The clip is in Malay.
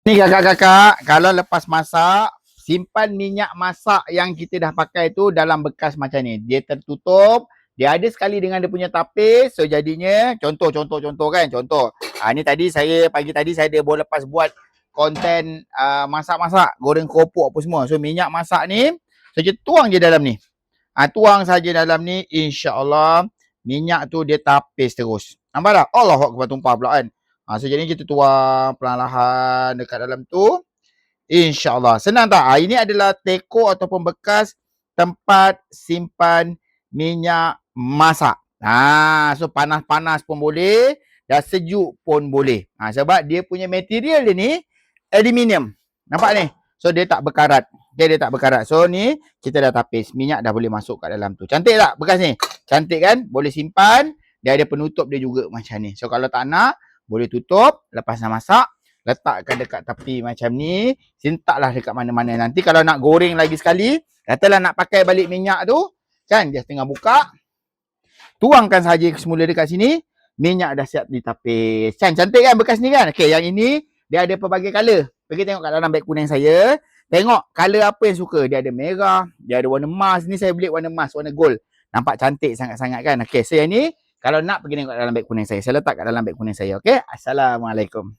Ni kakak-kakak, kalau lepas masak, simpan minyak masak yang kita dah pakai tu dalam bekas macam ni. Dia tertutup, dia ada sekali dengan dia punya tapis. So jadinya, contoh kan, contoh. Ni tadi pagi tadi saya ada lepas buat konten masak-masak, goreng keropok apa semua. So minyak masak ni, so je tuang je dalam ni. Tuang saja dalam ni, insya-Allah minyak tu dia tapis terus. Nampak tak? Allahuakbar, tumpah pula kan. So jadi kita tuang perlahan-lahan dekat dalam tu. InsyaAllah. Senang tak? Ini adalah teko ataupun bekas tempat simpan minyak masak. So panas-panas pun boleh, dah sejuk pun boleh. Sebab dia punya material dia ni aluminium. Nampak ni? So dia tak berkarat. Okay, dia tak berkarat. So ni kita dah tapis. Minyak dah boleh masuk kat dalam tu. Cantik tak bekas ni? Cantik kan? Boleh simpan. Dia ada penutup dia juga macam ni. So kalau tak nak, boleh tutup. Lepas nak masak, letakkan dekat tepi macam ni. Sintaklah dekat mana-mana. Nanti kalau nak goreng lagi sekali, katalah nak pakai balik minyak tu, kan? Dia tengah buka. Tuangkan saja semula dekat sini. Minyak dah siap ditapis. Kan? Cantik kan bekas ni kan? Okay, yang ini dia ada pelbagai color. Pergi tengok kat dalam beg kuning saya. Tengok color apa yang suka. Dia ada merah, dia ada warna emas. Ni saya beli warna emas, warna gold. Nampak cantik sangat-sangat kan? Okay, so yang ni kalau nak pergi tengok kat dalam beg kuning saya. Saya letak kat dalam beg kuning saya. Okay? Assalamualaikum.